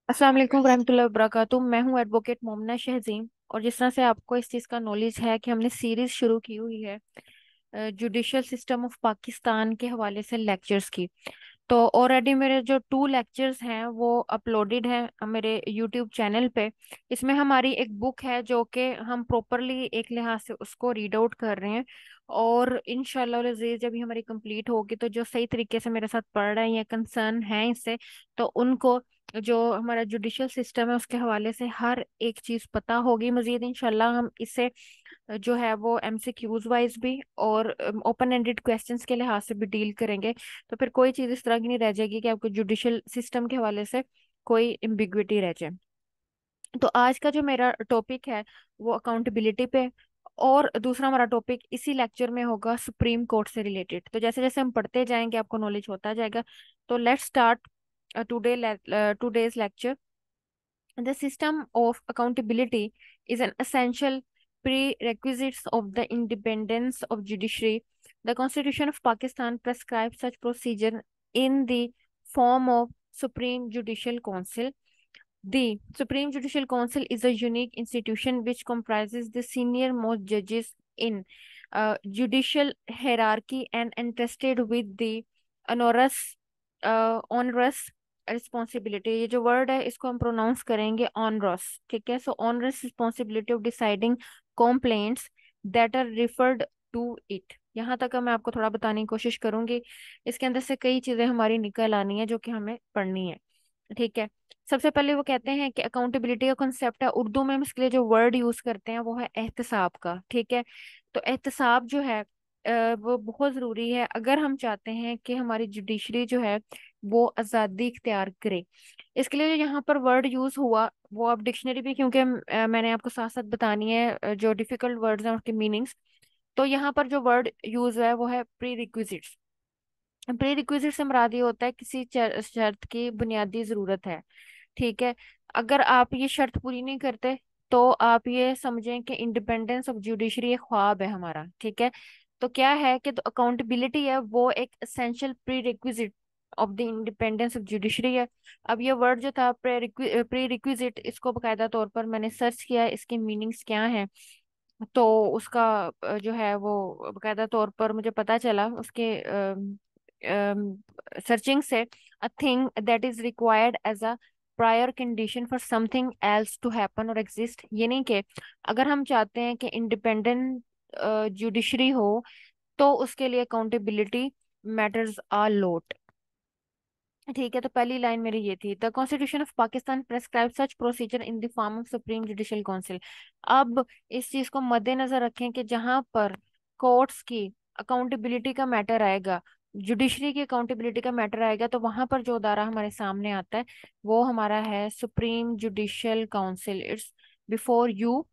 अस्सलाम वालेकुम रहमतुल्लाहि वबरकातुहू। मैं हूँ एडवोकेट मोमना शहजीम। और जिस तरह से आपको इस चीज़ का नॉलेज है कि हमने सीरीज शुरू की हुई है जुडिशल सिस्टम ऑफ पाकिस्तान के हवाले से लेक्चर्स की। तो ऑलरेडी मेरे जो 2 लेक्चर्स हैं वो अपलोडेड हैं मेरे यूट्यूब चैनल पे। इसमें हमारी एक बुक है जो कि हम प्रॉपरली एक लिहाज से उसको रीड आउट कर रहे हैं। और इंशाल्लाह अज़ीज़ जब भी हमारी कंप्लीट होगी तो जो सही तरीके से मेरे साथ पढ़ रहे हैं या कंसर्न है इससे, तो उनको जो हमारा जुडिशल सिस्टम है उसके हवाले से हर एक चीज़ पता होगी। मजीद इंशाल्लाह हम इसे जो है वो एमसीक्यूज वाइज भी और ओपन एंडेड क्वेश्चंस के लिहाज से भी डील करेंगे। तो फिर कोई चीज़ इस तरह की नहीं रह जाएगी कि आपको जुडिशल सिस्टम के हवाले से कोई एम्बिग्विटी रह जाए। तो आज का जो मेरा टॉपिक है वो अकाउंटेबिलिटी पे। और दूसरा हमारा टॉपिक इसी लेक्चर में होगा सुप्रीम कोर्ट से रिलेटेड। तो जैसे जैसे हम पढ़ते जाएंगे आपको नॉलेज होता जाएगा। तो let's start today's lecture. The system of accountability is an essential prerequisite of the independence of judiciary. The Constitution of Pakistan prescribes such procedure in the form of Supreme Judicial Council. The Supreme Judicial Council is a unique institution which comprises the senior most judges in judicial hierarchy and entrusted with the onerous onerous responsibility. ये जो word है इसको हम pronounce करेंगे onerous. ठीक है, so onerous responsibility of deciding complaints that are referred to it. यहाँ तक मैं आपको थोड़ा बताने की कोशिश करूंगी। इसके अंदर से कई चीजें हमारी निकल आनी है जो कि हमें पढ़नी है। ठीक है, सबसे पहले वो कहते हैं कि अकाउंटेबिलिटी का कॉन्सेप्ट है। उर्दू में हम इसके लिए जो वर्ड यूज करते हैं वो है एहतसाब का। ठीक है, तो एहतसाब जो है वो बहुत ज़रूरी है अगर हम चाहते हैं कि हमारी जुडिशरी जो है वो आज़ादी इख्तियार करे। इसके लिए जो यहाँ पर वर्ड यूज़ हुआ वो आप डिक्शनरी भी, क्योंकि मैंने आपको साथ साथ बतानी है जो डिफिकल्ट वर्ड्स हैं उसके मीनिंग्स। तो यहाँ पर जो वर्ड यूज़ है वो है प्री रिक्विजिट्स। प्री रिक्विजिट से मुराद ये होता है किसी शर्त की बुनियादी ज़रूरत है। ठीक है, अगर आप ये शर्त पूरी नहीं करते तो आप ये समझें कि इंडिपेंडेंस ऑफ जुडिशरी एक ख्वाब है हमारा। ठीक है, तो क्या है कि तो अकाउंटेबिलिटी है वो एक essential pre requisite of the independence of judiciary है। अब ये वर्ड जो था प्री रिक्विजिट, इसको बकायदा तौर पर मैंने सर्च किया इसके मीनिंग्स क्या हैं। तो उसका जो है वो बकायदा तौर पर मुझे पता चला उसके सर्चिंग से। A thing that is required as a prior condition for something else to happen और एग्जिस्ट। ये नहीं कि अगर हम चाहते हैं कि इंडिपेंडेंट जुडिशरी हो तो उसके लिए अकाउंटेबिलिटी मैटर्स आर लोट। ठीक है, तो पहली लाइन मेरी ये थी, the constitution of Pakistan prescribe such procedure in the form of supreme judicial council. अब इस चीज को मद्देनजर रखें कि जहां पर कोर्ट्स की अकाउंटेबिलिटी का मैटर आएगा, जुडिशरी की अकाउंटेबिलिटी का मैटर आएगा, तो वहां पर जो अदारा हमारे सामने आता है वो हमारा है supreme judicial council. It's before you.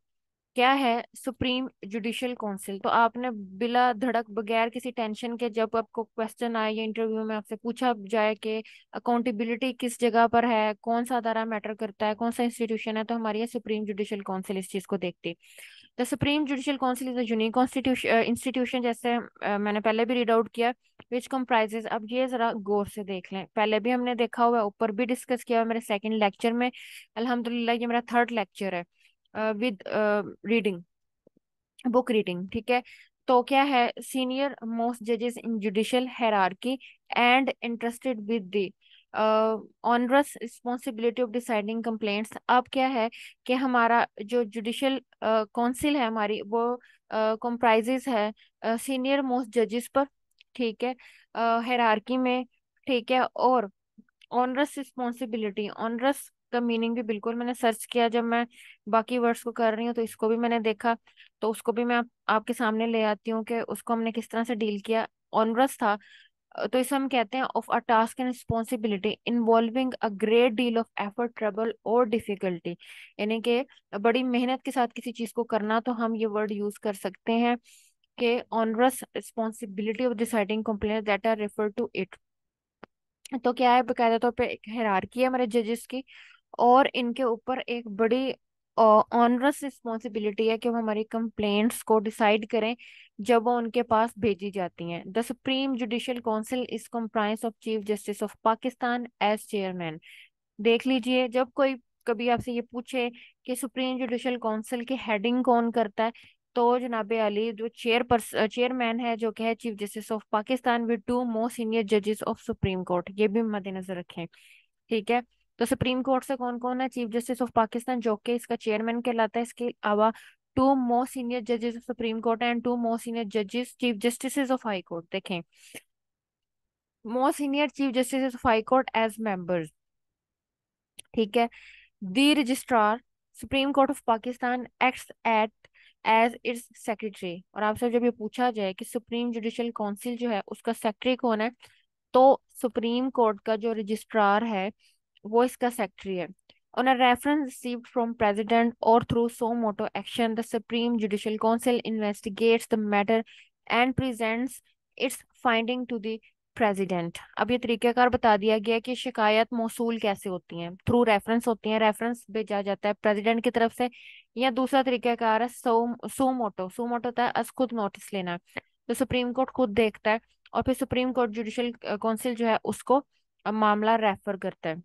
क्या है सुप्रीम जुडिशियल काउंसिल? तो आपने बिला धड़क बगैर किसी टेंशन के जब आपको क्वेश्चन आए या इंटरव्यू में आपसे पूछा जाए कि अकाउंटेबिलिटी किस जगह पर है, कौन सा अदारा मैटर करता है, कौन सा इंस्टीट्यूशन है, तो हमारी ये सुप्रीम जुडिशियल काउंसिल इस चीज को देखती है। The supreme judicial council is a unique constitution institution, जैसे मैंने पहले भी रीड आउट किया, विच कंप्राइजेज। अब ये जरा गौर से देख लें, पहले भी हमने देखा हुआ है, ऊपर भी डिस्कस किया हुआ है मेरे सेकंड लेक्चर में। अल्हम्दुलिल्लाह ये मेरा थर्ड लेक्चर है विद रीडिंग, बुक रीडिंग। ठीक है, तो क्या है, सीनियर मोस्ट जजेस इन judicial hierarchy and interested with the onerous responsibility of deciding complaints. अब क्या है कि हमारा जो जुडिशियल काउंसिल है हमारी वो कंप्राइजेस है सीनियर मोस्ट जजेस पर। ठीक है, हायरार्की में। ठीक है, और ऑनरस रिस्पॉन्सिबिलिटी, ऑनरस का मीनिंग भी बिल्कुल मैंने सर्च किया जब मैं बाकी वर्ड्स को कर रही हूँ, तो इसको भी मैंने देखा। तो उसको भी मैं आपके सामने ले आती हूँ कि उसको हमने किस तरह से डील किया। ऑनरस था, तो इसे हम कहते हैं of a task and responsibility involving a great deal of effort, trouble और डिफिकल्टी। यानी कि बड़ी मेहनत के साथ किसी चीज को करना, तो हम ये वर्ड यूज कर सकते हैं कि onerous responsibility of deciding complaint that are refer to it. तो क्या है, बकायदा तौर पे एक हायरार्की है हमारे जजेस की, और इनके ऊपर एक बड़ी ऑनरस रिस्पॉन्सिबिलिटी है कि वो हमारी कंप्लेंट्स को डिसाइड करें जब वो उनके पास भेजी जाती हैं। The supreme judicial council is comprised of chief justice of Pakistan as chairman. देख लीजिए, जब कोई कभी आपसे ये पूछे कि सुप्रीम जुडिशल काउंसिल की हेडिंग कौन करता है, तो जनाबे अली जो चेयरमैन है, जो कि है chief justice of Pakistan with two most senior जजेस ऑफ सुप्रीम कोर्ट, ये भी मद्देनजर रखें। ठीक है। तो सुप्रीम कोर्ट से कौन कौन है? चीफ जस्टिस ऑफ पाकिस्तान जो कि इसका चेयरमैन कहलाता है, इसके अलावा टू मोस्ट सीनियर जजेस of supreme court and to most senior जजेस chief justice of high court. देखें, most senior chief justice of high court as members. ठीक है। दी registrar supreme court of Pakistan acts at as it's secretary. और आपसे जब ये पूछा जाए कि सुप्रीम जुडिशल काउंसिल जो है उसका सेक्रेटरी कौन है, तो सुप्रीम कोर्ट का जो रजिस्ट्रार है वो इसका सेक्रेटरी है। On a reference received from President or through suo motu action, the Supreme Judicial Council investigates the matter and presents its finding to the president. अब ये तरीकाकार बता दिया गया है कि शिकायत मौसूल कैसे होती हैं, थ्रू रेफरेंस होती हैं, रेफरेंस भेजा जाता है प्रेसिडेंट की तरफ से। या दूसरा तरीकाकार है सो मोटो होता है अस खुद नोटिस लेना, तो सुप्रीम कोर्ट खुद देखता है और फिर सुप्रीम कोर्ट जुडिशल काउंसिल जो है उसको मामला रेफर करता है।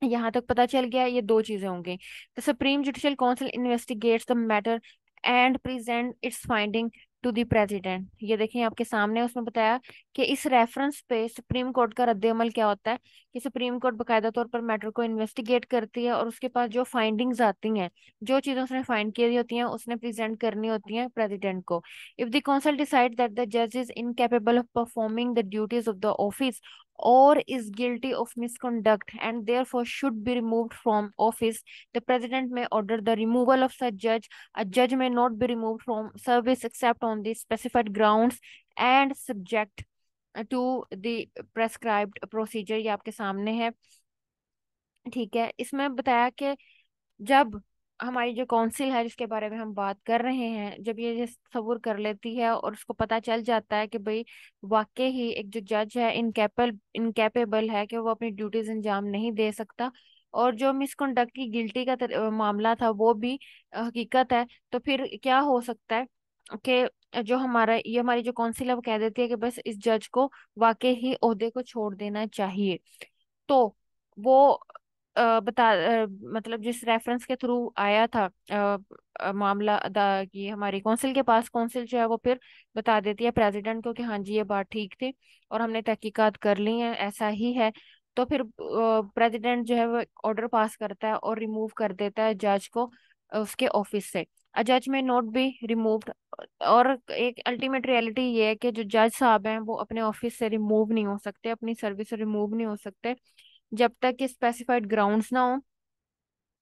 यहाँ तक पता चल गया, ये दो चीजें होंगी। The supreme judicial council investigates the matter and present its finding to the president. ये देखें आपके सामने, उसमें बताया कि इस रेफरेंस पे सुप्रीम कोर्ट का रद्द अमल क्या होता है, कि सुप्रीम कोर्ट बकायदा तौर पर मैटर को इन्वेस्टिगेट करती है और उसके पास जो फाइंडिंग्स आती हैं, जो चीजें उसने फाइंड की होती हैं, उसने प्रेजेंट करनी होती हैं प्रेसिडेंट को। If the council decide that the जज is incapable of performing the duties of the office or is guilty of misconduct and therefore should be removed from office, the president may order the removal of such judge. A judge may not be removed from service except on the specified grounds and subject to the prescribed procedure। ये आपके सामने है। ठीक है। इसमें बताया कि जब हमारी जो काउंसिल है जिसके बारे में हम बात कर रहे हैं, जब ये तस्वुर कर लेती है और उसको पता चल जाता है कि भाई वाकई ही एक जो जज है इनकेपेबल है कि वो अपनी ड्यूटीज अंजाम नहीं दे सकता, और जो मिसकंडक्ट की गिल्टी का मामला था वो भी हकीकत है, तो फिर क्या हो सकता है कि जो हमारी जो काउंसिल है वो कह देती है कि बस इस जज को वाकई ही ओहदे को छोड़ देना चाहिए। तो वो मतलब जिस रेफरेंस के थ्रू आया था मामला अदा की हमारी काउंसिल के पास, काउंसिल जो है वो फिर बता देती है प्रेसिडेंट को कि हाँ जी ये बात ठीक थी और हमने तहकीकात कर ली है, ऐसा ही है। तो फिर प्रेसिडेंट जो है वो ऑर्डर पास करता है और रिमूव कर देता है जज को उसके ऑफिस से। अ जज में नॉट बी रिमूव्ड। और एक अल्टीमेट रियलिटी ये है कि जो जज साहब हैं वो अपने ऑफिस से रिमूव नहीं हो सकते, अपनी सर्विस से रिमूव नहीं हो सकते जब तक कि स्पेसिफाइड ग्राउंड्स ना हो,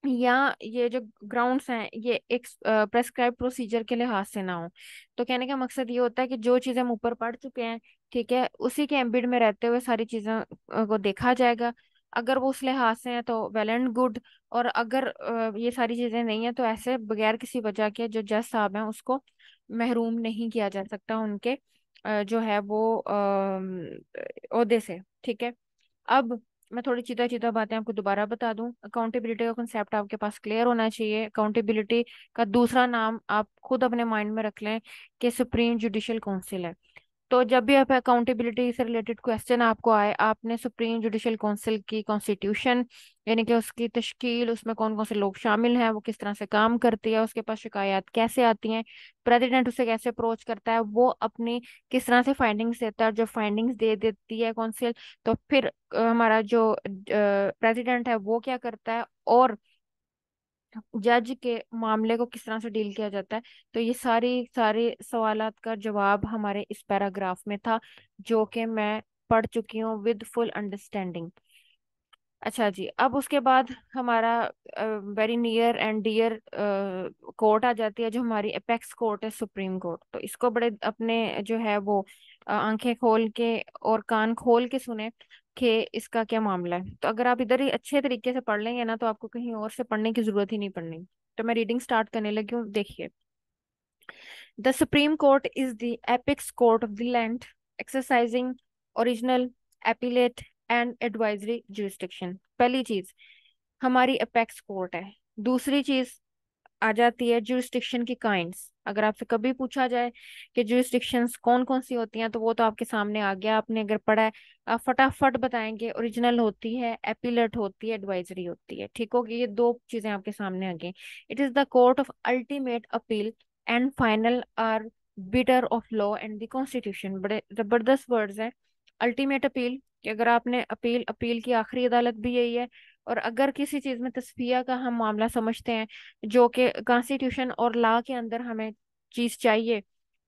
या ये जो ग्राउंड्स हैं ये एक प्रेस्क्राइब प्रोसीजर के लिहाज से ना हो। तो कहने का मकसद ये होता है कि जो चीज़ें हम ऊपर पढ़ चुके हैं, ठीक है, उसी के एम्बिट में रहते हुए सारी चीज़ों को देखा जाएगा। अगर वो उस लिहाज से है तो वेल एंड गुड, और अगर ये सारी चीज़ें नहीं है तो ऐसे बगैर किसी वजह के जो जज साहब हैं उसको महरूम नहीं किया जा सकता उनके जो है वो ओहदे से। ठीक है। अब मैं थोड़ी चीता चीता बातें आपको दोबारा बता दूं। अकाउंटेबिलिटी का कंसेप्ट आपके पास क्लियर होना चाहिए। अकाउंटेबिलिटी का दूसरा नाम आप खुद अपने माइंड में रख लें कि सुप्रीम जुडिशियल काउंसिल है। तो जब भी आप अकाउंटेबिलिटी से रिलेटेड क्वेश्चन आपको आए, आपने सुप्रीम जुडिशियल काउंसिल की कॉन्स्टिट्यूशन, यानी कि उसकी तश्कील, उसमें कौन कौन से लोग शामिल हैं, वो किस तरह से काम करती है, उसके पास शिकायत कैसे आती हैं, प्रेसिडेंट उसे कैसे अप्रोच करता है, वो अपनी किस तरह से फाइंडिंग्स देता है, और जो फाइंडिंग्स दे देती है काउंसिल, तो फिर हमारा जो प्रेसिडेंट है वो क्या करता है, और जज के मामले को किस तरह से डील किया जाता है। तो ये सारी सारे सवालात का जवाब हमारे इस पैराग्राफ में था, जो कि मैं पढ़ चुकी हूँ विद फुल अंडरस्टैंडिंग। अच्छा जी, अब उसके बाद हमारा very near and dear court आ जाती है, जो हमारी अपेक्स कोर्ट है, सुप्रीम कोर्ट। तो इसको बड़े अपने जो है वो आंखें खोल के और कान खोल के सुने कि इसका क्या मामला है। तो अगर आप इधर ही अच्छे तरीके से पढ़ लेंगे ना तो आपको कहीं और से पढ़ने की जरूरत ही नहीं पड़नी। तो मैं रीडिंग स्टार्ट करने लगी हूँ, देखिए। The Supreme Court is the apex court of the land, exercising original, appellate and advisory jurisdiction। पहली चीज हमारी अपेक्स कोर्ट है। दूसरी चीज आ जाती है जुरिस्डिक्शन की काइंड्स। अगर आपसे कभी पूछा जाए कि जुरिस्डिक्शंस कौन कौन सी होती हैं, तो वो तो आपके सामने आ गया, आपने अगर पढ़ा है। आप फटाफट बताएंगे, ओरिजिनल होती है, एपीलेट होती है, एडवाइजरी होती है। ठीक होगी, ये दो चीजें आपके सामने आ गई। It is the court of ultimate appeal and final arbiter of law and the constitution. बड़े जबरदस्त वर्ड्स हैं। अल्टीमेट अपील, कि अगर आपने अपील, अपील की आखिरी अदालत भी यही है। और अगर किसी चीज में तस्फिया का हम मामला समझते हैं, जो कि कॉन्स्टिट्यूशन और लॉ के अंदर हमें चीज चाहिए,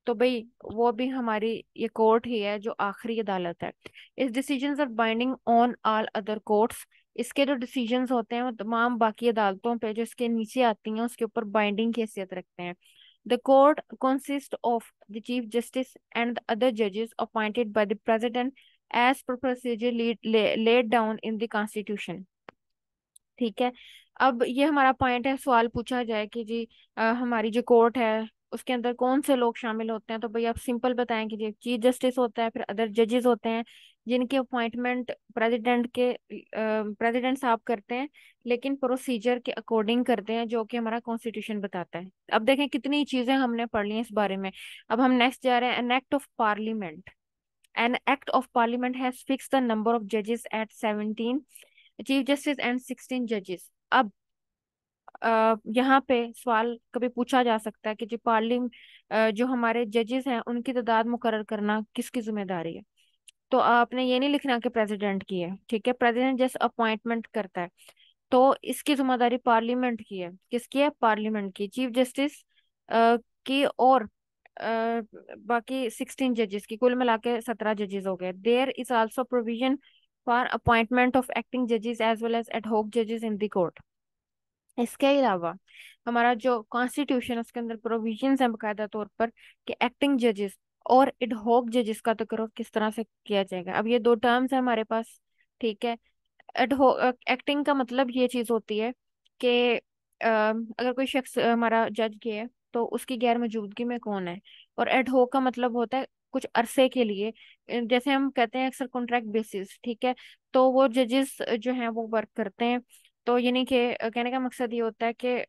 तो भाई वो भी हमारी ये कोर्ट ही है जो आखिरी अदालत है। इस decisions are binding on all other courts. इसके जो डिसीजंस होते हैं वो तमाम बाकी अदालतों पे जो इसके नीचे आती हैं उसके ऊपर बाइंडिंग की हैसियत रखते हैं। The court consist of the chief justice and the other जजेस appointed by the president as per procedure laid down in the constitution. ठीक है। अब ये हमारा पॉइंट है, सवाल पूछा जाए कि जी हमारी जो कोर्ट है उसके अंदर कौन से लोग शामिल होते हैं, तो भाई आप सिंपल बताएं कि जी चीफ जस्टिस होता है, फिर अदर जजेस होते हैं जिनकी अपॉइंटमेंट प्रेसिडेंट साहब करते हैं, लेकिन प्रोसीजर के अकॉर्डिंग करते हैं जो कि हमारा कॉन्स्टिट्यूशन बताता है। अब देखें कितनी चीजें हमने पढ़ ली हैं इस बारे में। अब हम नेक्स्ट जा रहे हैं, an act of parliament. An act of parliament has fix the number of जजेस एट 17 चीफ जस्टिस एंड 16 जजेस। अब यहाँ पे सवाल कभी पूछा जा सकता है कि जो जो हमारे जजेस हैं उनकी तादाद मुकर्रर करना किसकी जिम्मेदारी है। तो आपने ये नहीं लिखना कि प्रेसिडेंट की है, ठीक है, प्रेसिडेंट जस्ट अपॉइंटमेंट करता है। तो इसकी जिम्मेदारी पार्लियामेंट की है। किसकी है? पार्लियामेंट की। चीफ जस्टिस की, और बाकी 16 जजेस की, कुल मिला के 17 जजेस हो गए। There is also provision for appointment of acting जजेस एज वेल एज एडहॉक जजेस इन द कोर्ट। इसके अलावा हमारा जो कॉन्स्टिट्यूशन है उसके अंदर प्रोविजंस है बकायदा तौर पर कि एक्टिंग जजेस और एडहॉक जजेस का तकर्रुर किस तरह से किया जाएगा। अब ये दो टर्म्स है हमारे पास। ठीक है। एक्टिंग का मतलब ये चीज होती है कि अगर कोई शख्स हमारा जज के है तो उसकी गैर मौजूदगी में कौन है। और एडहॉक का मतलब होता है कुछ अरसे के लिए, जैसे हम कहते हैं अक्सर कॉन्ट्रैक्ट बेसिस। ठीक है। तो वो जजेस जो हैं वो वर्क करते हैं। तो यानी कि कहने का मकसद ये होता है कि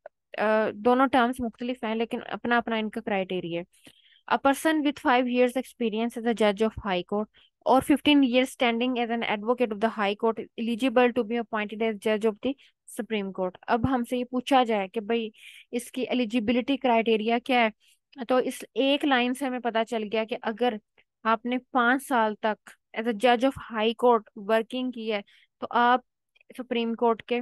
दोनों टर्म्स मुख्तलिफ हैं लेकिन अपना अपना इनका क्राइटेरिया है। A person with 5 years experience as a judge of High Court or 15 years standing as an advocate of the High Court is eligible to be appointed as judge of the Supreme Court। अब हमसे ये पूछा जाए कि भाई इसकी eligibility criteria क्या है, तो इस एक लाइन से हमें पता चल गया कि अगर आपने 5 साल तक एज अ जज ऑफ हाई कोर्ट वर्किंग की है तो आप सुप्रीम कोर्ट के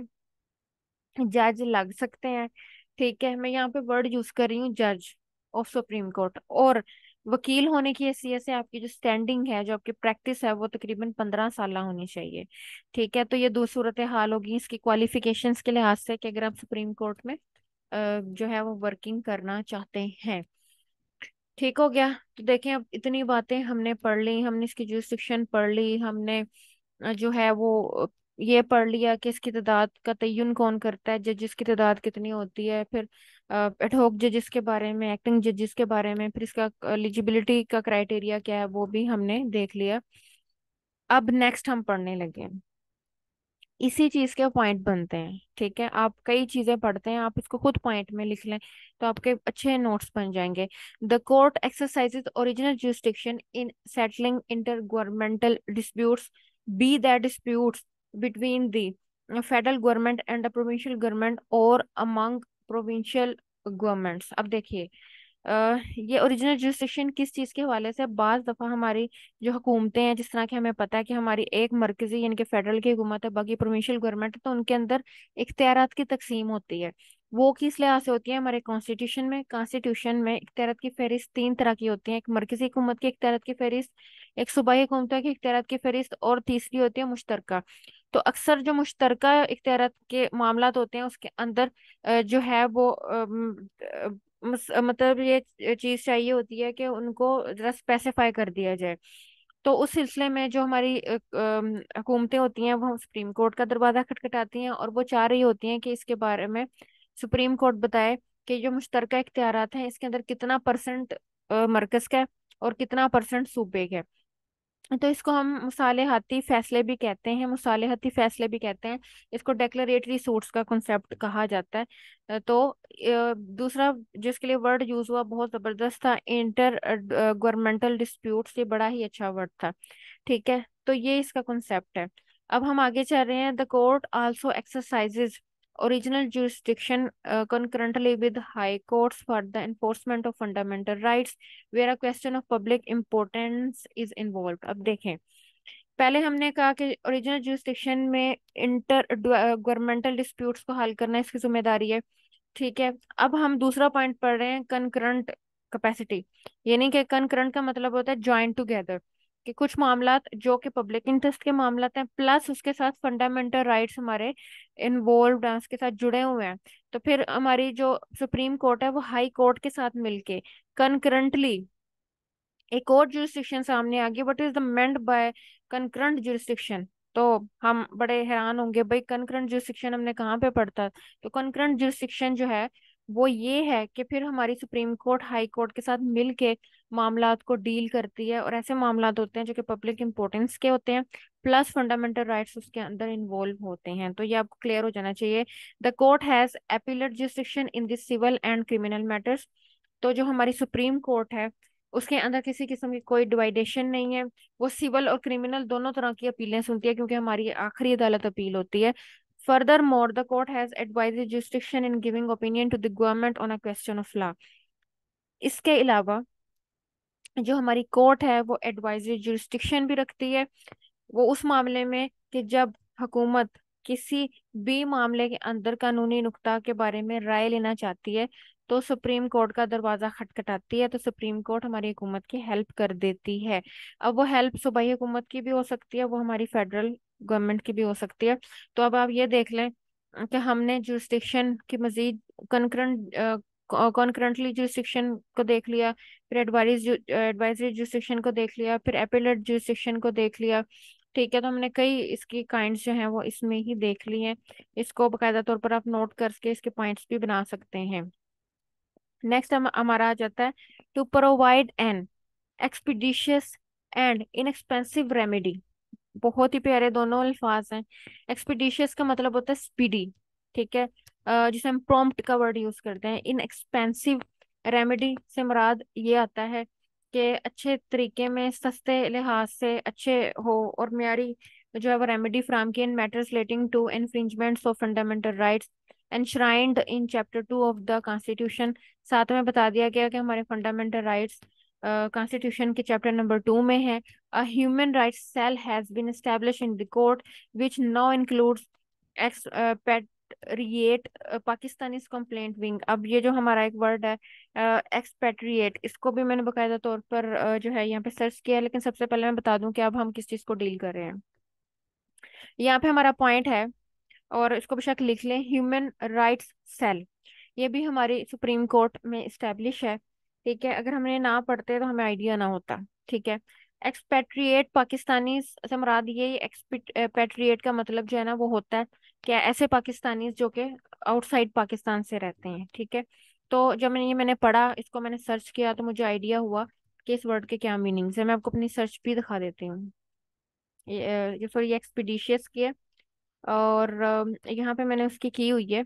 जज लग सकते हैं। ठीक है, मैं यहाँ पे वर्ड यूज कर रही हूँ, जज ऑफ सुप्रीम कोर्ट। और वकील होने की हैसियत से आपकी जो स्टैंडिंग है, जो आपकी प्रैक्टिस है, वो तकरीबन 15 साल होनी चाहिए। ठीक है। तो ये दो सूरत हाल होगी इसकी क्वालिफिकेशंस के लिहाज से कि अगर आप सुप्रीम कोर्ट में जो है वो वर्किंग करना चाहते हैं। ठीक हो गया। तो देखें, अब इतनी बातें हमने पढ़ ली, हमने इसकी जुरिस्डिक्शन पढ़ ली, हमने जो है वो ये पढ़ लिया कि इसकी तादाद का तयन कौन करता है, जजेस की तादाद कितनी होती है, फिर एडहॉक जजेस के बारे में, एक्टिंग जजेस के बारे में, फिर इसका एलिजिबिलिटी का क्राइटेरिया क्या है वो भी हमने देख लिया। अब नेक्स्ट हम पढ़ने लगे हैं, इसी चीज के पॉइंट बनते हैं। ठीक है, आप कई चीजें पढ़ते हैं, आप इसको खुद पॉइंट में लिख लें तो आपके अच्छे नोट्स बन जाएंगे। The court exercises original jurisdiction in settling intergovernmental disputes, be that disputes between the federal government and the provincial government और अमंग प्रोविंशियल गवर्नमेंट्स। अब देखिए, ये ओरिजिनल जुरिस्डिक्शन किस चीज के हवाले से, बाज दफा हमारी जो हुकूमतें हैं, जिस तरह की हमें पता है कि हमारी एक मरकजी यानी कि फेडरल की हुकूमत है, बाकी प्रोविंशियल गवर्नमेंट है, तो उनके अंदर इख्तियारात की तकसीम होती है। वो किस लिहाज से होती है? हमारे कॉन्स्टिट्यूशन में इख्तियारात की फहरिस्त 3 तरह की होती है। एक मरकजी हुकूमत की इख्तियारात की फहरिस्त, एक सूबाई हुकूमतों की इख्तियारात की फहरिस्त, और तीसरी होती है मुश्तरका। तो अक्सर जो मुश्तरका इख्तियारात के मामलात होते हैं उसके अंदर जो है वो मतलब ये चीज चाहिए होती है कि उनको जरा स्पेसिफाई कर दिया जाए। तो उस सिलसिले में जो हमारी हुकूमतें होती हैं वो सुप्रीम कोर्ट का दरवाजा खटखटाती हैं और वो चाह रही होती हैं कि इसके बारे में सुप्रीम कोर्ट बताए कि जो मुश्तरका इख्तियारात हैं इसके अंदर कितना परसेंट मरकज का है और कितना परसेंट सूबे का है। तो इसको हम मुसालेहाती फैसले भी कहते हैं, मुसालेहाती फैसले भी कहते हैं। इसको डेक्लरेटरी सूट्स का कॉन्सेप्ट कहा जाता है। दूसरा जिसके लिए वर्ड यूज हुआ बहुत जबरदस्त था, इंटर गवर्नमेंटल डिस्प्यूट्स, ये बड़ा ही अच्छा वर्ड था। ठीक है, तो ये इसका कॉन्सेप्ट है। अब हम आगे चल रहे हैं। The court also exercises original jurisdiction concurrently with high courts for the enforcement of fundamental rights where a question of public importance is involved। अब देखें, पहले हमने कहा कि ओरिजिनल जुरिस्डिक्शन में इंटर गवर्नमेंटल डिस्प्यूट्स को हल करना इसकी जिम्मेदारी है। ठीक है, अब हम दूसरा पॉइंट पढ़ रहे हैं, कंकरंट कैपेसिटी। यानी कि कंकरंट का मतलब होता है ज्वाइन टुगेदर, कि कुछ मामलात जो कि पब्लिक इंटरेस्ट के मामलात हैं प्लस उसके साथ फंडामेंटल राइट्स हमारे इन्वॉल्व हैं, उसके साथ जुड़े हुए हैं। तो फिर हमारी जो सुप्रीम कोर्ट है वो हाई कोर्ट के साथ मिलके कंकरंटली एक और जुरिस्डिक्शन सामने आ गई। What is the meant by concurrent jurisdiction? तो हम बड़े हैरान होंगे, भाई कंकरंट जुरिस्डिक्शन हमने कहाँ पे पढ़ता? तो कंकरंट जुरिस्डिक्शन जो है वो ये है कि फिर हमारी सुप्रीम कोर्ट हाई कोर्ट के साथ मिलके मामलात को डील करती है, और ऐसे मामलात होते हैं जो कि पब्लिक इंपॉर्टेंस के होते हैं प्लस फंडामेंटल राइट्स उसके अंदर इन्वॉल्व होते हैं। तो ये आपको क्लियर हो जाना चाहिए। The court has appellate jurisdiction in this civil and criminal matters. तो जो हमारी सुप्रीम कोर्ट है उसके अंदर किसी किस्म की कोई डिवाइडेशन नहीं है, वो सिविल और क्रिमिनल दोनों तरह की अपीलें सुनती है, क्योंकि हमारी आखिरी अदालत अपील होती है। Furthermore the court has advisory jurisdiction in giving opinion to the government on a question of law. इसके अलावा जो हमारी कोर्ट है वो एडवाइजरी जुरिस्डिक्शन भी रखती है, वो उस मामले में कि जब हुकूमत किसी भी मामले के अंदर कानूनी नुक्ता के बारे में राय लेना चाहती है तो सुप्रीम कोर्ट का दरवाजा खटखटाती है, तो सुप्रीम कोर्ट हमारी हुकूमत की हेल्प कर देती है। अब वो हेल्प सूबाई हुकूमत की भी हो सकती है, वो हमारी फेडरल गवर्नमेंट की भी हो सकती है। तो अब आप ये देख लें कि हमने जुरिस्डिक्शन की मजीद कनकरेंट कॉन्करेंटली जुरिस्डिक्शन को देख लिया, फिर एडवाइजरी जुरिस्डिक्शन को देख लिया, फिर एपेलेट जुरिस्डिक्शन को देख लिया। ठीक है, तो हमने कई इसकी काइंड्स जो हैं वो इसमें ही देख ली हैं। इसको बकायदा तौर पर आप नोट करके इसके पॉइंट्स भी बना सकते हैं। नेक्स्ट हम हमारा आ जाता है, to provide an expeditious and inexpensive remedy. बहुत ही प्यारे दोनों अल्फाज हैं। एक्सपीडिशियस का मतलब होता है स्पीडी, ठीक है, जिसे हम प्रॉम्प्ट का वर्ड यूज करते हैं। इनएक्सपेंसिव रेमेडी से मुराद ये आता है कि अच्छे तरीके में, सस्ते लिहाज से अच्छे हो और म्यारी जो है वो रेमेडी फ्राहम की in matters relating to infringements of fundamental rights enshrined in chapter 2 of the constitution. साथ में बता दिया गया कि हमारे फंडामेंटल राइट्स कॉन्स्टिट्यूशन के चैप्टर नंबर 2 में है। A human rights cell has been established in the court, which now includes expatriate Pakistani's complaint wing। अब ये जो हमारा एक वर्ड है एक्सपेट्रिएट, इसको भी मैंने बकायदा तौर पर जो है यहाँ पे सर्च किया है, लेकिन सबसे पहले मैं बता दूं कि अब हम किस चीज़ को डील कर रहे हैं। यहाँ पे हमारा पॉइंट है, और इसको बेशक लिख लें, ह्यूमन राइट्स सेल। ये भी हमारी सुप्रीम कोर्ट में इस्टेब्लिश है। ठीक है, अगर हमने ना पढ़ते तो हमें आइडिया ना होता। ठीक है, एक्सपेट्रिएट पाकिस्तानी से मुराद ये, एक्सपेट्रिएट का मतलब जो है ना वो होता है क्या, ऐसे पाकिस्तानी जो कि आउटसाइड पाकिस्तान से रहते हैं। ठीक है, तो जब मैंने पढ़ा, इसको मैंने सर्च किया तो मुझे आइडिया हुआ कि इस वर्ड के क्या मीनिंग्स है। मैं आपको अपनी सर्च भी दिखा देती हूँ। ये सॉरी, एक्सपीडिशियस की है, और यहाँ पे मैंने उसकी की हुई है,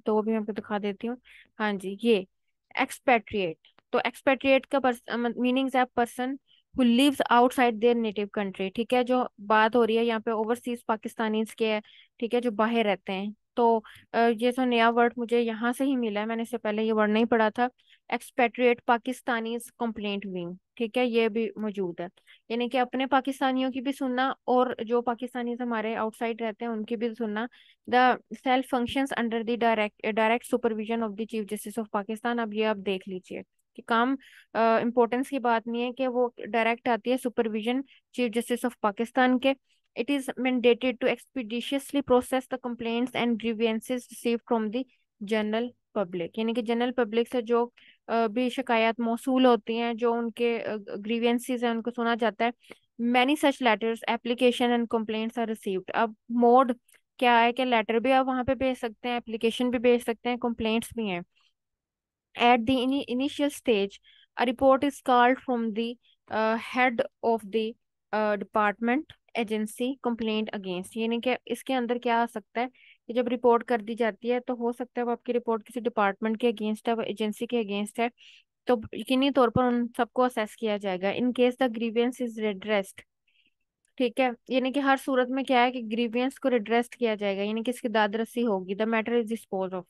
तो वो भी मैं आपको दिखा देती हूँ। हाँ जी, ये एक्सपेट्रिएट। तो एक्सपेट्रिएट का मीनिंग है person who lives outside their native country. ठीक है, जो बात हो रही है यहाँ पे ओवरसीज पाकिस्तानीज के है, ठीक है, जो बाहर रहते हैं। तो ये जो नया वर्ड मुझे यहाँ से ही मिला है, मैंने इससे पहले ये वर्ड नहीं पढ़ा था। एक्सपेट्रिएट पाकिस्तानीज कंप्लेंट विंग, ठीक है, ये भी मौजूद है। यानी कि अपने पाकिस्तानियों की भी सुनना और जो पाकिस्तानी हमारे आउटसाइड रहते हैं उनकी भी सुनना। The self functions under the direct supervision of the chief justice of Pakistan. अब ये आप देख लीजिए कि काम इम्पोर्टेंस की बात नहीं है कि वो डायरेक्ट आती है supervision Chief justice of Pakistan के। It is mandated to expeditiously process the complaints and grievances received from the general public. यानी कि जनरल पब्लिक से जो भी शिकायत मौसूल होती हैं, जो उनके ग्रीवेंसेस हैं, उनको सुना जाता है। Many such letters application and complaints are received. अब मोड क्या है कि लेटर भी आप वहां पे भेज सकते हैं, एप्लीकेशन भी भेज सकते हैं, कंप्लेंट्स भी हैं। At the initial stage, a report is called from the head of the department agency complaint against, यानी कि इसके अंदर क्या आ सकता है कि जब रिपोर्ट कर दी जाती है तो हो सकता है वो आपकी रिपोर्ट किसी डिपार्टमेंट के अगेंस्ट है, वो एजेंसी के अगेंस्ट है, तो यकीनी तौर पर उन सबको असेस किया जाएगा in case the grievance is redressed. ठीक है, यानी कि हर सूरत में क्या है कि ग्रीवियंस को रिड्रेस किया जाएगा, यानी कि इसकी दादरसी होगी, the matter is dispose of.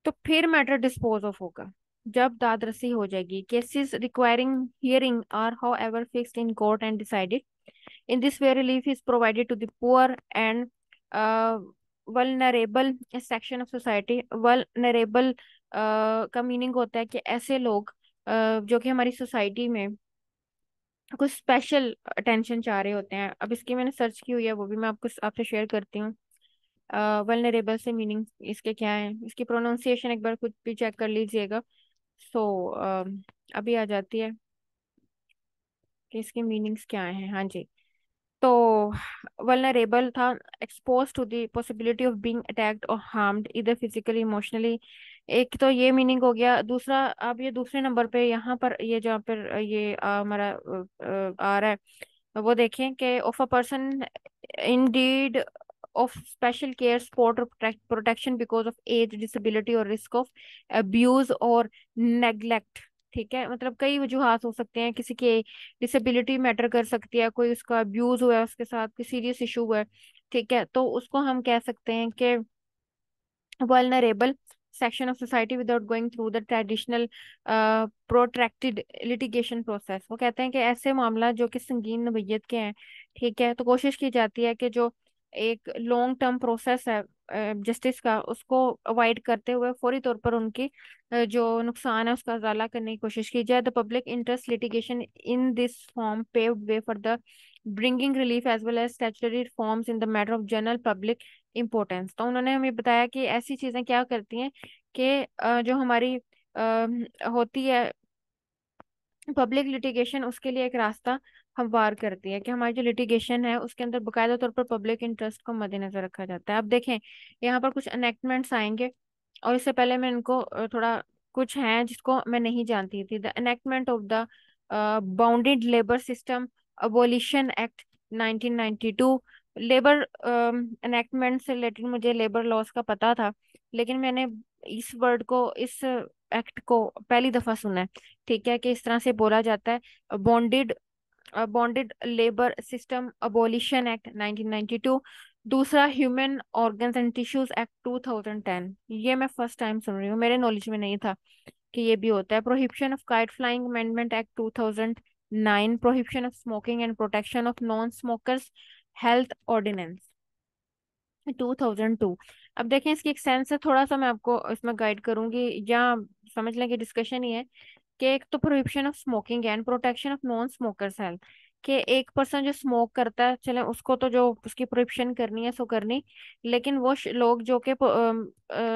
तो फिर मैटर डिस्पोज ऑफ होगा जब दादरसी हो जाएगी। Cases requiring hearing are however fixed in court and decided in this way, relief is provided to the poor and vulnerable section of society. Vulnerable का meaning होता है कि ऐसे लोग जो कि हमारी सोसाइटी में कुछ स्पेशल अटेंशन चाह रहे होते हैं। अब इसकी मैंने सर्च की हुई है, वो भी मैं आपको आपसे शेयर करती हूँ। वल्नरेबल से मीनिंग इसके क्या है, इसकी प्रोनाउंसिएशन एक बार खुद भी चेक कर लीजिएगा। सो अभी आ जाती है कि इसकी मीनिंग्स क्या हैं। हाँ जी, तो वल्नरेबल था, expose to the possibility of being attacked और हार्म्ड इधर फिजिकली इमोशनली। एक तो ये मीनिंग हो गया। दूसरा, अब ये दूसरे नंबर पे यहाँ पर ये जहाँ पर ये हमारा आ रहा है, वो देखें कि of a person in need of special care support और protection because of age disability और रिस्क ऑफ अब्यूज और नेग्लेक्ट। ठीक है, मतलब कई वजूहात हो सकते हैं, किसी की डिसेबिलिटी मैटर कर सकती है, कोई उसका अब्यूज हुआ है, उसके साथ कोई सीरियस इशू हुआ है। ठीक है, तो उसको हम कह सकते हैं कि vulnerable section of society without going through the traditional protracted litigation process। वो कहते हैं कि ऐसे मामला जो कि संगीन नोयत के हैं, ठीक है, तो कोशिश की जाती है कि जो एक लॉन्ग टर्म प्रोसेस है जस्टिस का, उसको अवॉइड करते हुए फौरी तौर पर उनकी जो नुकसान है उसका अजाला करने की कोशिश की जाए। The public interest litigation in this form paved way for the bringing relief as well as statutory reforms in the matter of general public importance. तो उन्होंने हमें बताया कि ऐसी चीजें क्या करती हैं कि जो हमारी होती है पब्लिक लिटिगेशन, उसके लिए एक रास्ता हमवार करती है कि हमारी जो लिटिगेशन है उसके अंदर बाकायदा तौर पर पब्लिक इंटरेस्ट को मद्देनजर रखा जाता है। अब देखें, यहाँ पर कुछ एनेक्टमेंट्स आएंगे, और इससे पहले मैं इनको थोड़ा, कुछ हैं जिसको मैं नहीं जानती थी। The enactment of the bounded labour system abolition act 1992। Labour enactment से रिलेटेड मुझे लेबर लॉस का पता था, लेकिन मैंने इस वर्ड को, इस एक्ट को पहली दफा सुना है। ठीक है, कि इस तरह से बोला जाता है, bonded bonded labour system abolition act 1992। दूसरा, human organs and tissues act 2010। ये मैं फर्स्ट टाइम सुन रही हूँ, मेरे नॉलेज में नहीं था कि ये भी होता है। Prohibition of kite flying amendment act 2009। Prohibition of smoking and protection of non smokers health ordinance 2002। अब देखें, इसकी एक सेंस है, थोड़ा सा मैं आपको इसमें गाइड करूंगी, या समझ लें कि डिस्कशन ही है कि एक तो prohibition of smoking and protection of non smokers health, कि एक पर्सन जो स्मोक करता है, चले उसको तो जो उसकी प्रोहिबिशन करनी है सो करनी, लेकिन वो लोग जो कि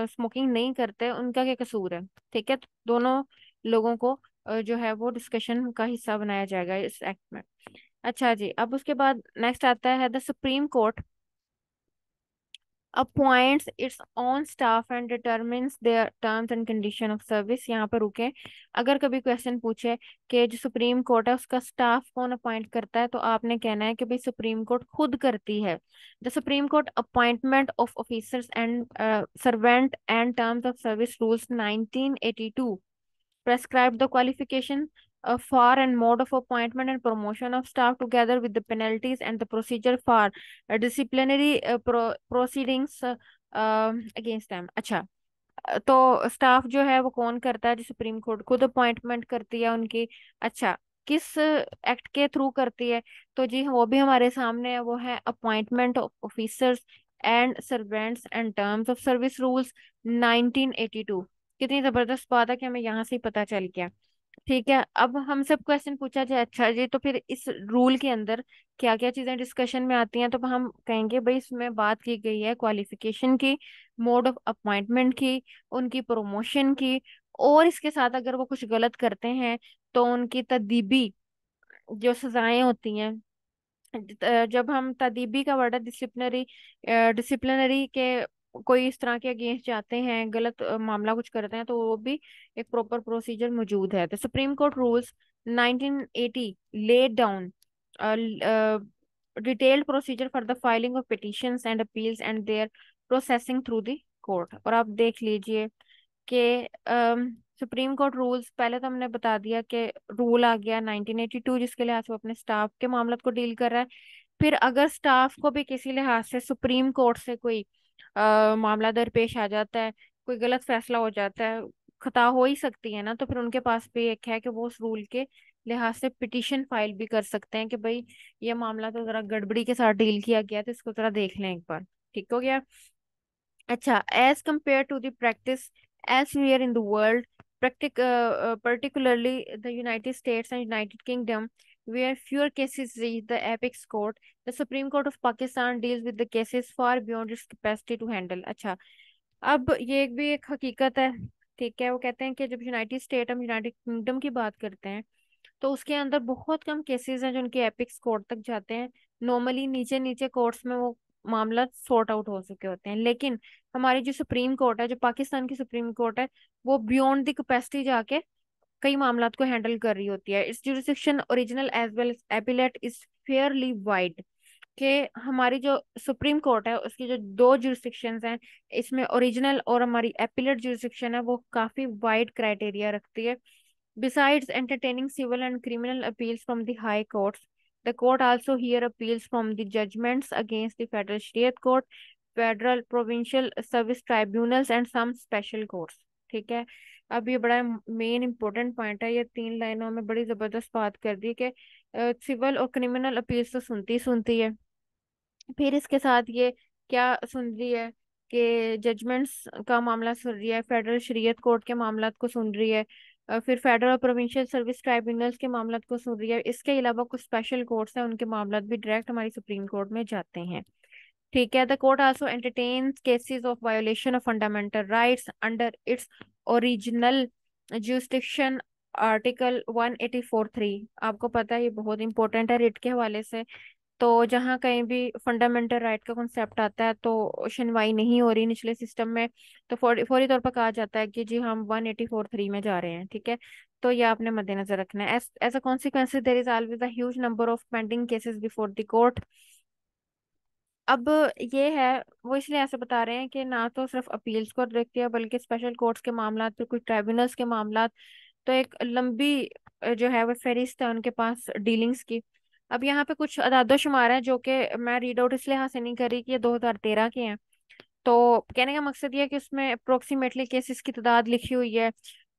स्मोकिंग नहीं करते उनका क्या कसूर है। ठीक है, तो दोनों लोगों को जो है वो डिस्कशन का हिस्सा बनाया जाएगा इस एक्ट में। अच्छा जी, अब उसके बाद नेक्स्ट आता है the supreme court appoints its own staff and determines their terms and condition of service। यहाँ पर रुके, अगर कभी क्वेश्चन पूछे कि जो सुप्रीम कोर्ट है उसका स्टाफ कौन अपॉइंट करता है, तो आपने कहना है कि भाई सुप्रीम कोर्ट खुद करती है। The supreme court appointment of officers and servant and terms of service rules 1982 prescribe the qualification for and mode of appointment and promotion of staff together with the penalties and the procedure for disciplinary proceedings against them। अच्छा, तो staff जो है वो कौन करता है, जो supreme court खुद अपॉइंटमेंट करती है उनकी। अच्छा, किस एक्ट के थ्रू करती है, तो जी वो भी हमारे सामने है, वो है appointment of officers and servants and terms of service rules 1982। कितनी जबरदस्त बात है कि हमें यहाँ से ही पता चल गया। ठीक है, अब हमसे क्वेश्चन पूछा जाए, अच्छा जी तो फिर इस रूल के अंदर क्या क्या चीजें डिस्कशन में आती हैं, तो हम कहेंगे भाई इसमें बात की गई है क्वालिफिकेशन की, मोड ऑफ अपॉइंटमेंट की, उनकी प्रमोशन की, और इसके साथ अगर वो कुछ गलत करते हैं तो उनकी तदीबी जो सजाएं होती हैं। जब हम तदीबी का वर्ड है डिसिप्लिनरी, डिसिप्लिनरी के कोई इस तरह के अगेंस्ट जाते हैं, गलत मामला कुछ करते हैं, तो वो भी एक प्रॉपर प्रोसीजर मौजूद है। तो supreme court rules 1980 laid down a detailed procedure for the filing of petitions and appeals and their processing through the court। और आप देख लीजिए कि सुप्रीम कोर्ट रूल्स, पहले तो हमने बता दिया कि रूल आ गया 1982 जिसके लिहाज से वो अपने स्टाफ के मामलों को डील कर रहा है। फिर अगर स्टाफ को भी किसी लिहाज से सुप्रीम कोर्ट से कोई मामला दरपेश आ जाता है, कोई गलत फैसला हो जाता है, खता हो ही सकती है ना, तो फिर उनके पास भी एक है कि वो उस रूल के लिहाज से पिटीशन फाइल भी कर सकते हैं कि भाई ये मामला तो जरा गड़बड़ी के साथ डील किया गया तो इसको जरा देख लें एक बार। ठीक हो गया। अच्छा, as compare to the practice elsewhere in the world, particularly the United States and United Kingdom, where fewer cases reach the apex court, the Supreme Court of Pakistan deals with the cases far beyond its capacity to handle। अच्छा, अब ये एक भी एक हकीकत है। ठीक है, वो कहते हैं कि जब यूनाइटेड स्टेट हम यूनाइटेड किंगडम की बात करते हैं तो उसके अंदर बहुत कम केसेस हैं जो उनके एपिक्स कोर्ट तक जाते हैं। नॉर्मली नीचे नीचे कोर्ट्स में वो मामला सॉर्ट आउट हो चुके होते हैं, लेकिन हमारी जो सुप्रीम कोर्ट है, जो पाकिस्तान की सुप्रीम कोर्ट है, वो बियॉन्ड द कैपेसिटी जाके कई मामलात को हैंडल कर रही होती है। Its jurisdiction original as well as appellate is fairly wide. कि हमारी जो सुप्रीम कोर्ट है उसकी जो दो जुरिसडिक्शंस हैं, इसमें ओरिजिनल और हमारी एपिलेट जुरिसडिक्शन है, वो काफी वाइड क्राइटेरिया रखती है। Besides entertaining civil and criminal appeals from the high courts, the court also hear appeals from the judgments against the Federal Shariat Court, Federal Provincial Service Tribunals and some special courts। ठीक है, अब ये बड़ा main important point है, ये 3 लाइनों में बड़ी जबरदस्त बात कर दी कि सिविल और क्रिमिनल अपील्स तो सुनती है, फिर इसके साथ ये क्या सुन रही है कि जजमेंट्स का मामला सुन रही है, फेडरल शरीयत कोर्ट के मामलात को सुन रही है, फिर फेडरल और प्रोविंशियल सर्विस ट्राइब्यूनल्स के मामलात को सुन रही है। इसके अलावा कुछ स्पेशल कोर्ट्स हैं, उनके मामलात भी डायरेक्ट हमारी सुप्रीम कोर्ट में जाते हैं। ठीक है, the court also entertains cases of violation of fundamental rights under its original jurisdiction, article 184(3)। आपको पता है ये बहुत इंपॉर्टेंट है रिट के हवाले से। तो जहाँ कहीं भी फंडामेंटल राइट का कॉन्सेप्ट आता है तो सुनवाई नहीं हो रही निचले सिस्टम में, तो फौरी तौर पर कहा जाता है कि जी हम 184(3) में जा रहे हैं। ठीक है, तो ये आपने मद्देनजर रखना है। As a consequence there is always a huge number of pending cases before the court. अब ये है, वो इसलिए ऐसे बता रहे हैं कि ना तो सिर्फ अपील्स को देखती है बल्कि स्पेशल कोर्ट्स के मामला, फिर कुछ ट्राइब्यूनल्स के मामला, तो एक लंबी जो है वो फहरिस्त है उनके पास डीलिंग्स की। अब यहाँ पे कुछ अदादोशुमार हैं जो कि मैं रीड आउट इसलिए हासिल नहीं करी कि ये 2013 के हैं। तो कहने का मकसद ये है कि उसमें अप्रोक्सीमेटली केसेस की तादाद लिखी हुई है,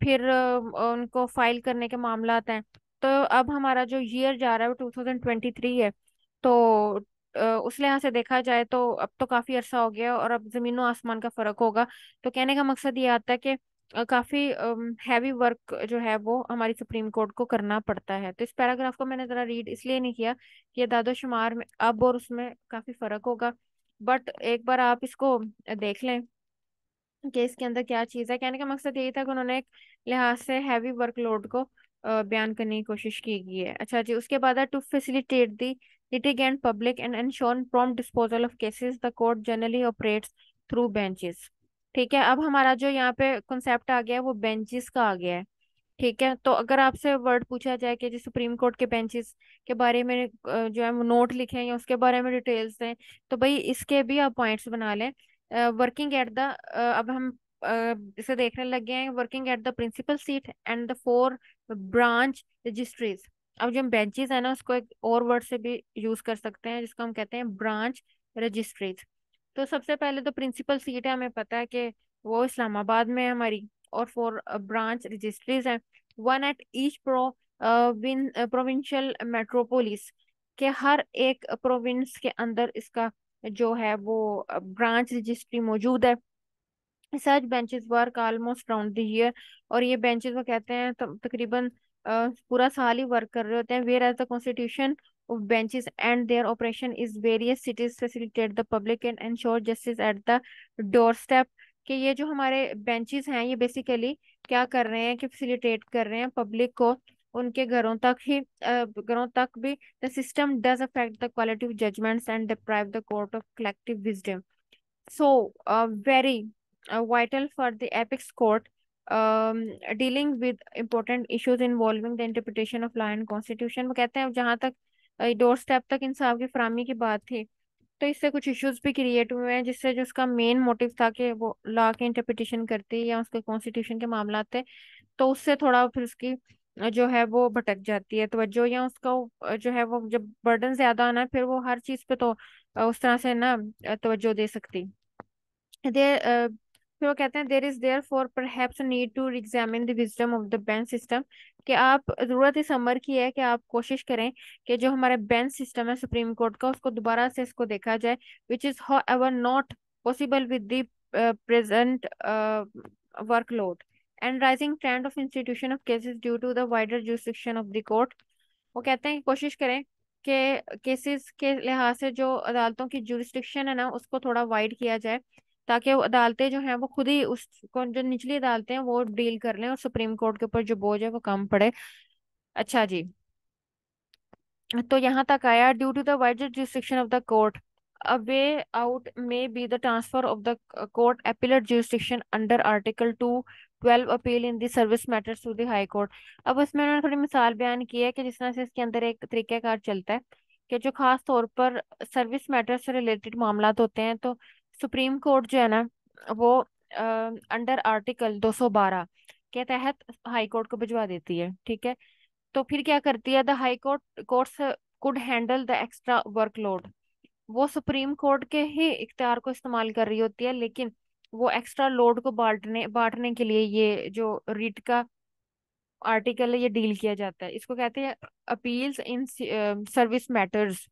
फिर उनको फाइल करने के मामला हैं। तो अब हमारा जो ईयर जा रहा है वो 2023 है। तो उस लिहाज से देखा जाए तो अब तो काफी अरसा हो गया और अब जमीनों आसमान का फर्क होगा। तो कहने का मकसद ये आता है कि काफी हैवी वर्क जो है वो हमारी सुप्रीम कोर्ट को करना पड़ता है। तो इस पैराग्राफ को मैंने जरा रीड इसलिए नहीं किया कि ये दादोशुमार में अब और उसमें काफी फर्क होगा, बट एक बार आप इसको देख लें कि इसके अंदर क्या चीज़ है। कहने का मकसद यही था कि उन्होंने एक लिहाज से हैवी वर्कलोड को बयान करने की कोशिश की गई है। अच्छा जी, उसके बाद है to facilitate the litigant public and ensure prompt disposal of cases the court generally operates through benches। ठीक है, अब हमारा जो यहाँ पे कॉन्सेप्ट आ गया है वो बेंचेस का आ गया है। ठीक है, तो अगर आपसे वर्ड पूछा जाए कि जी सुप्रीम कोर्ट के बेंचेस के बारे में जो है नोट लिखे हैं या उसके बारे में डिटेल्स दें, तो भाई इसके भी आप पॉइंट्स बना लें। वर्किंग एट द, अब हम इसे देखने लग गए हैं, working at the principal seat and the 4 branch registries. अब जो बेंचेस है ना उसको एक और वर्ड से भी यूज कर सकते हैं जिसको हम कहते हैं ब्रांच रजिस्ट्रीज। तो सबसे पहले तो प्रिंसिपल सीट है, हमें पता है कि वो इस्लामाबाद में है हमारी, और 4 ब्रांच रजिस्ट्रीज हैं, 1 एट ईच प्रोविंशियल मेट्रोपोलिस। के हर एक प्रोविंस के अंदर इसका जो है वो ब्रांच रजिस्ट्री मौजूद है। Such benches work almost round the year, और ये बेंचेस वो कहते हैं तकरीबन पूरा साल ही वर्क कर रहे होते हैं। Whereas the constitution of benches and their operation is various cities facilitate the public and ensure justice at the doorstep. कि ये जो हमारे बेंचेस हैं ये बेसिकली क्या कर रहे हैं कि फैसिलिटेट कर रहे हैं पब्लिक को उनके घरों तक ही, घरों तक भी। The system does affect the quality of judgments and deprive the court of collective wisdom. So, very vital for the apex court dealing with important issues involving the interpretation of law and constitution. वो कहते हैं जहाँ तक door step तक इंसाफ की फराहमी की बात थी, तो इससे कुछ इश्यूज भी क्रिएट हुए हैं, जिससे जो उसका मेन मोटिव था कि वो लॉ के इंटरप्रिटेशन करती है या उसके कॉन्स्टिट्यूशन के मामला थे, तो उससे थोड़ा फिर उसकी जो है वो भटक जाती है तवज्जो, या उसका जो है वो जब बर्डन ज्यादा आना है फिर वो हर चीज पे तो उस तरह से ना तवज्जो दे सकती। देर फिर वो कहते हैं there is there for perhaps need to examine the wisdom of the bench system, कि आप जरूरत इस अमर की है कि आप कोशिश करें कि जो हमारा बेंच सिस्टम है सुप्रीम कोर्ट का, उसको दोबारा से इसको देखा जाए, which is however not possible with the present workload and rising trend of institution of cases due to the wider jurisdiction of the court. वो कहते हैं कि कोशिश करें कि केसेस के लिहाज से जो अदालतों की जुरिस्डिक्शन है ना उसको थोड़ा वाइड किया जाए, ताकि वो अदालतें जो हैं वो खुद ही उसको, जो निचली अदालतें हैं वो डील कर लें और सुप्रीम कोर्ट के ऊपर जो बोझ है वो कम पड़े। अच्छा जी, तो यहाँ तक आया due to the wider jurisdiction of the court, a way out may be the transfer of the court appellate jurisdiction under Article 212 appeal in the service matters to the High Court। अब इसमें उन्होंने थोड़ी मिसाल बयान की है कि जिस तरह से इसके अंदर एक तरीक़ाकार चलता है कि जो खास तौर पर सर्विस मैटर से रिलेटेड मामला होते हैं, तो सुप्रीम कोर्ट जो है ना वो अंडर आर्टिकल 212 के तहत हाई कोर्ट को भिजवा देती है। ठीक है, तो फिर क्या करती है, the high court courts could handle the extra workload. वो सुप्रीम कोर्ट के ही इख्तियार को इस्तेमाल कर रही होती है, लेकिन वो एक्स्ट्रा लोड को बांटने बांटने के लिए ये जो रीट का आर्टिकल है ये डील किया जाता है। इसको कहते हैं अपील्स इन सर्विस मैटर्स।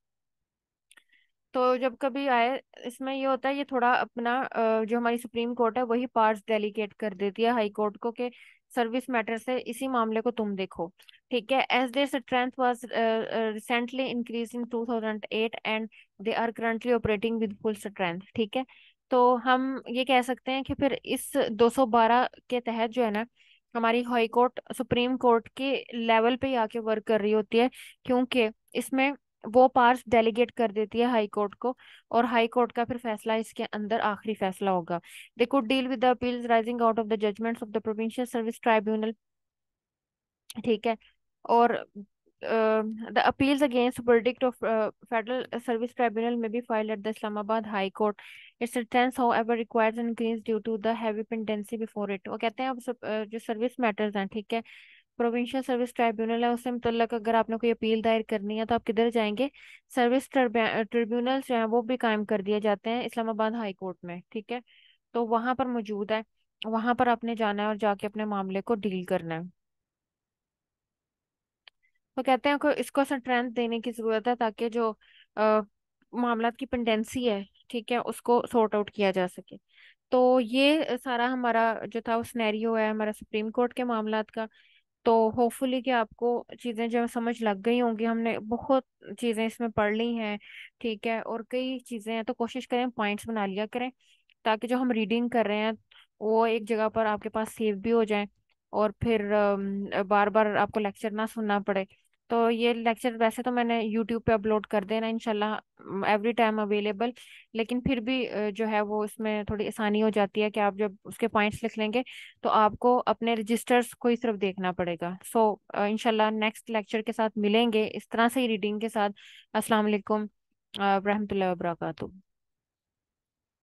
तो जब कभी आए इसमें ये होता है, ये थोड़ा अपना जो हमारी सुप्रीम कोर्ट है वही पार्ट्स डेलीगेट कर देती है हाई कोर्ट को कि सर्विस मैटर से इसी मामले को तुम देखो। ठीक है, as their strength was recently increase in 2008 and they are currently operating with full strength. ठीक है, तो हम ये कह सकते हैं कि फिर इस 212 के तहत जो है ना हमारी हाई कोर्ट सुप्रीम कोर्ट के लेवल पे ही आके वर्क कर रही होती है, क्योंकि इसमें वो पार्ट्स डेलीगेट कर देती है हाई कोर्ट को, और हाई कोर्ट का फिर फैसला इसके अंदर आखिरी फैसला होगा। They could deal with the appeals arising out of the judgments of the provincial service tribunal. ठीक है, और the appeals against verdict of federal service tribunal may be filed at the Islamabad High Court. Its sentence however requires an increase due to the heavy pendency before it. वो कहते हैं अब जो service matters हैं, ठीक है, प्रोविंशियल सर्विस ट्राइब्यूनल है उससे मुतल्लक अगर आपने कोई अपील दायर करनी है तो आप किधर जाएंगे, सर्विस ट्रिब्यूनल जो है वो भी कायम कर दिए जाते हैं इस्लामाबाद हाई कोर्ट में। ठीक है, तो वहां पर मौजूद है, वहां पर आपने जाना है और जाके अपने मामले को डील करना है। तो कहते हैं को इसको स्ट्रेंथ देने की जरूरत है ताकि जो मामला की पेंडेंसी है, ठीक है, उसको सॉर्ट आउट किया जा सके। तो ये सारा हमारा जो था वो सिनेरियो है हमारा सुप्रीम कोर्ट के मामलात का। तो होपफुली कि आपको चीज़ें जो समझ लग गई होंगी, हमने बहुत चीज़ें इसमें पढ़ ली हैं। ठीक है, और कई चीज़ें हैं तो कोशिश करें पॉइंट्स बना लिया करें, ताकि जो हम रीडिंग कर रहे हैं वो एक जगह पर आपके पास सेव भी हो जाए, और फिर बार बार आपको लेक्चर ना सुनना पड़े। तो ये लेक्चर वैसे तो मैंने यूट्यूब पे अपलोड कर देना इंशाल्लाह एवरी टाइम अवेलेबल, लेकिन फिर भी जो है वो इसमें थोड़ी आसानी हो जाती है कि आप जब उसके पॉइंट्स लिख लेंगे तो आपको अपने रजिस्टर्स को ही सिर्फ देखना पड़ेगा। सो इंशाल्लाह नेक्स्ट लेक्चर के साथ मिलेंगे इस तरह से ही रीडिंग के साथ। अस्सलाम वालेकुम रहमतुल्लाहि व बरकातहू।